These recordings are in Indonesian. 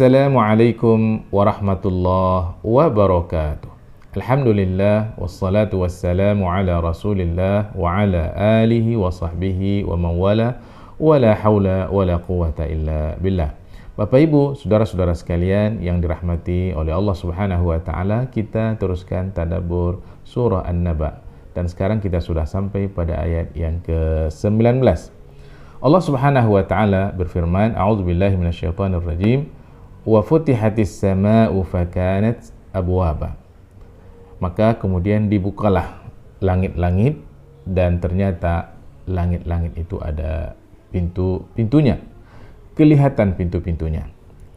Assalamualaikum warahmatullahi wabarakatuh. Alhamdulillah wassalatu wassalamu ala Rasulillah wa ala alihi wa sahbihi wa man wala wa la haula wa la quwwata illa billah. Bapak Ibu, saudara-saudara sekalian yang dirahmati oleh Allah Subhanahu wa taala, kita teruskan tadabbur surah An-Naba. Dan sekarang kita sudah sampai pada ayat yang ke-19. Allah Subhanahu wa taala berfirman, A'udzubillahi minasyaitonir rajim. Wa futihatis samaa'u fakanat abwaba. Maka kemudian dibukalah langit-langit dan ternyata langit-langit itu ada pintu-pintunya. Kelihatan pintu-pintunya.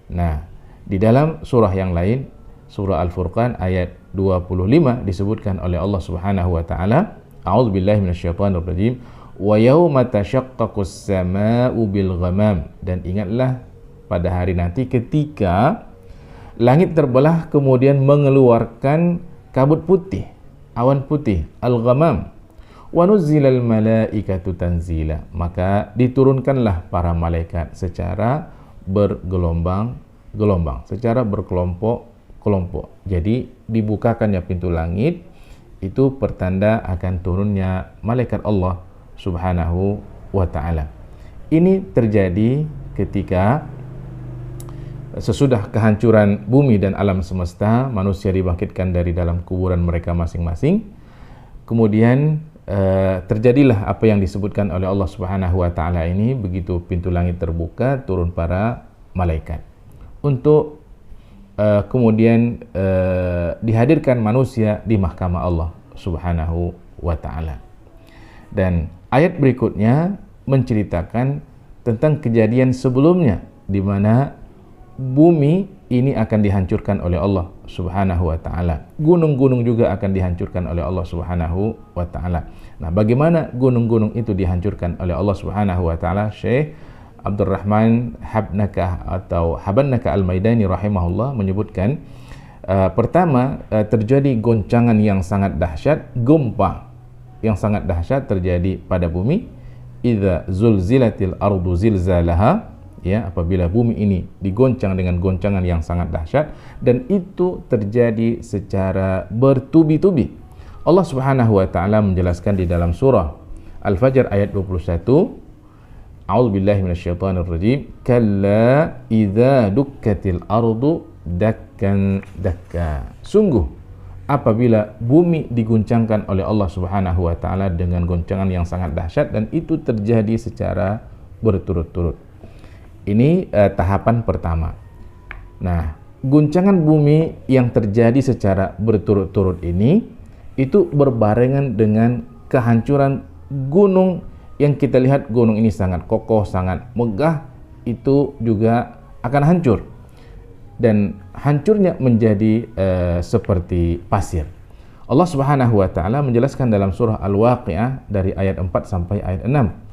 Nah, di dalam surah yang lain, surah Al-Furqan ayat 25 disebutkan oleh Allah Subhanahu wa taala, A'udzubillahi minasyaitonir rajim. Wa yauma tashaqqaqus samaa'u bil ghamam. Dan ingatlah pada hari nanti ketika langit terbelah kemudian mengeluarkan kabut putih, awan putih, al-ghamam. Wa nuzzilal malaikatu tanzila. Maka diturunkanlah para malaikat secara bergelombang-gelombang, secara berkelompok-kelompok. Jadi dibukakannya pintu langit itu pertanda akan turunnya malaikat Allah Subhanahu wa ta'ala. Ini terjadi ketika sesudah kehancuran bumi dan alam semesta, manusia dibangkitkan dari dalam kuburan mereka masing-masing. Kemudian terjadilah apa yang disebutkan oleh Allah Subhanahu wa taala ini. Begitu pintu langit terbuka, turun para malaikat untuk kemudian dihadirkan manusia di mahkamah Allah Subhanahu wa taala. Dan ayat berikutnya menceritakan tentang kejadian sebelumnya di mana bumi ini akan dihancurkan oleh Allah Subhanahu wa taala. Gunung-gunung juga akan dihancurkan oleh Allah Subhanahu wa taala. Nah, bagaimana gunung-gunung itu dihancurkan oleh Allah Subhanahu wa taala? Syekh Abdurrahman Habannaka Al-Maidani rahimahullah menyebutkan pertama terjadi goncangan yang sangat dahsyat, gempa yang sangat dahsyat terjadi pada bumi. Idza zulzilatil ardu zilzalaha. Ya, apabila bumi ini digoncang dengan goncangan yang sangat dahsyat, dan itu terjadi secara bertubi-tubi. Allah Subhanahu wa taala menjelaskan di dalam surah Al-Fajr ayat 21, A'udzubillahi minasyaitonir rajim. Kalla idza dukkatil ardu dakkan dakka. Sungguh apabila bumi diguncangkan oleh Allah Subhanahu wa taala dengan goncangan yang sangat dahsyat, dan itu terjadi secara berturut-turut. Ini tahapan pertama. Nah, guncangan bumi yang terjadi secara berturut-turut ini itu berbarengan dengan kehancuran gunung yang kita lihat gunung ini sangat kokoh, sangat megah, itu juga akan hancur. Dan hancurnya menjadi seperti pasir. Allah Subhanahu wa taala menjelaskan dalam surah Al-Waqi'ah dari ayat 4 sampai ayat 6.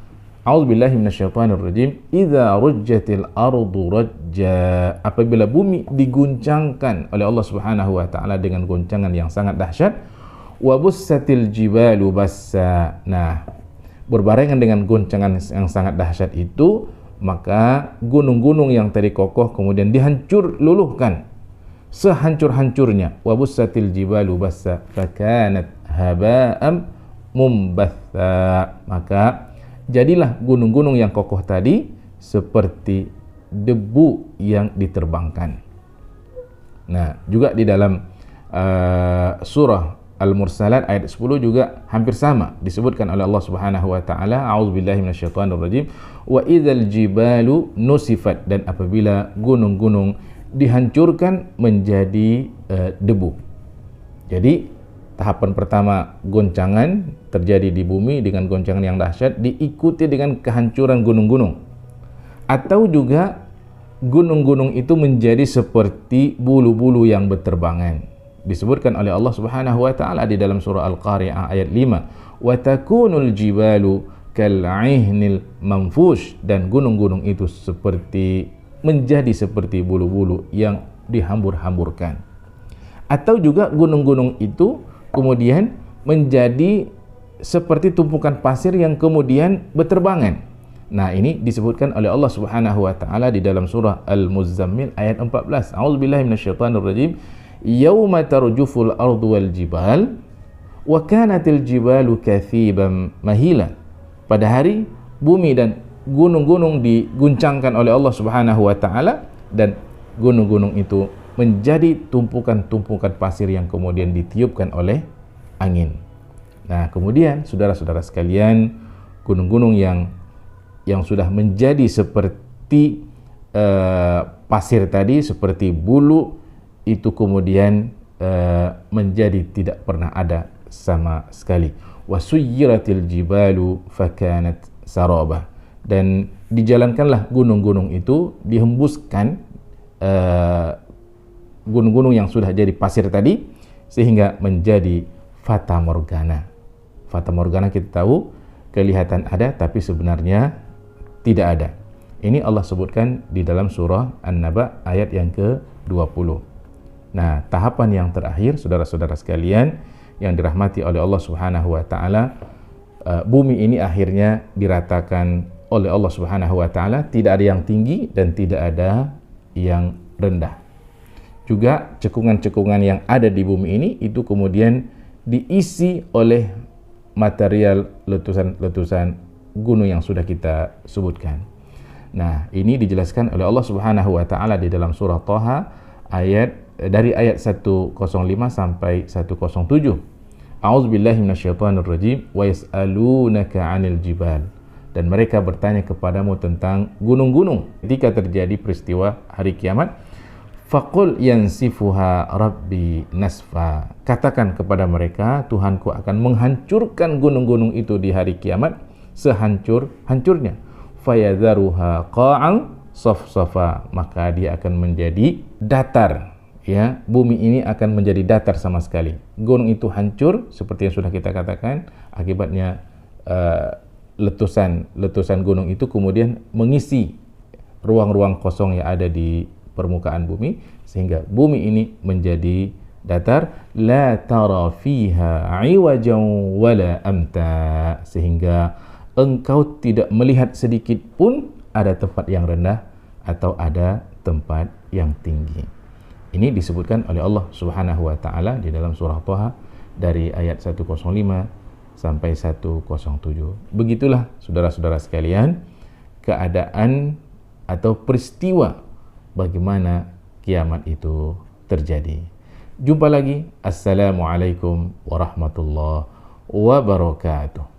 A'udzubillahi minasyaitonir rajim. Idza rujjatil ardu rajja. Apabila bumi diguncangkan oleh Allah Subhanahu wa taala dengan goncangan yang sangat dahsyat, wa bussatil jibalu bassa. Nah, berbarengan dengan goncangan yang sangat dahsyat itu, maka gunung-gunung yang tadi kokoh kemudian dihancur luluhkan sehancur-hancurnya. Wa bussatil jibalu bassa fakanat haba'am mumbatha. Maka jadilah gunung-gunung yang kokoh tadi seperti debu yang diterbangkan. Nah, juga di dalam surah Al-Mursalat ayat 10 juga hampir sama disebutkan oleh Allah Subhanahu wa taala, A'udzubillahi minasyaitonir rajim. Wa idzal jibalu nusifat. Dan apabila gunung-gunung dihancurkan menjadi debu. Jadi tahapan pertama goncangan terjadi di bumi dengan goncangan yang dahsyat, diikuti dengan kehancuran gunung-gunung. Atau juga gunung-gunung itu menjadi seperti bulu-bulu yang berterbangan. Disebutkan oleh Allah Subhanahu wa taala di dalam surah Al-Qari'ah ayat 5, wa takunul jibalu kal'ihnil manfush. Dan gunung-gunung itu menjadi seperti bulu-bulu yang dihambur-hamburkan. Atau juga gunung-gunung itu kemudian menjadi seperti tumpukan pasir yang kemudian berterbangan. Nah, ini disebutkan oleh Allah Subhanahu wa taala di dalam surah Al-Muzammil ayat 14. A'udzubillahi minasyaitonir rajim. Yauma tarjuful ardu wal jibal wa kanatil jibalu kathiban mahila. Pada hari bumi dan gunung-gunung diguncangkan oleh Allah Subhanahu wa taala dan gunung-gunung itu menjadi tumpukan-tumpukan pasir yang kemudian ditiupkan oleh angin. Nah, kemudian saudara-saudara sekalian, gunung-gunung yang sudah menjadi seperti pasir tadi, seperti bulu, itu kemudian menjadi tidak pernah ada sama sekali. Wasuyyiratil jibalu fakanat saraba. Dan dijalankanlah gunung-gunung itu, dihembuskan gunung-gunung yang sudah jadi pasir tadi sehingga menjadi fata morgana. Fata morgana kita tahu kelihatan ada tapi sebenarnya tidak ada. Ini Allah sebutkan di dalam surah An-Naba ayat yang ke-20. Nah, tahapan yang terakhir, saudara-saudara sekalian yang dirahmati oleh Allah Subhanahu wa taala, bumi ini akhirnya diratakan oleh Allah Subhanahu wa taala, tidak ada yang tinggi dan tidak ada yang rendah. Juga cekungan-cekungan yang ada di bumi ini itu kemudian diisi oleh material letusan-letusan gunung yang sudah kita sebutkan. Nah, ini dijelaskan oleh Allah Subhanahu wa taala di dalam surah Thaha dari ayat 105 sampai 107. A'udzubillahi minasyaitonir rajim wa yas'alunaka 'anil jibal. Dan mereka bertanya kepadamu tentang gunung-gunung ketika terjadi peristiwa hari kiamat. Faqul yansifuha rabbi nasfa. Katakan kepada mereka, Tuhanku akan menghancurkan gunung-gunung itu di hari kiamat sehancur-hancurnya. Fayadharuha qa'an safsafa. Maka dia akan menjadi datar, ya, bumi ini akan menjadi datar sama sekali. Gunung itu hancur seperti yang sudah kita katakan, akibatnya letusan gunung itu kemudian mengisi ruang-ruang kosong yang ada di permukaan bumi sehingga bumi ini menjadi datar, la tara fiha 'iwajan wala amta, sehingga engkau tidak melihat sedikit pun ada tempat yang rendah atau ada tempat yang tinggi. Ini disebutkan oleh Allah Subhanahu wa taala di dalam surah Thaha dari ayat 105 sampai 107. Begitulah saudara-saudara sekalian keadaan atau peristiwa bagaimana kiamat itu terjadi. Jumpa lagi. Assalamualaikum warahmatullahi wabarakatuh.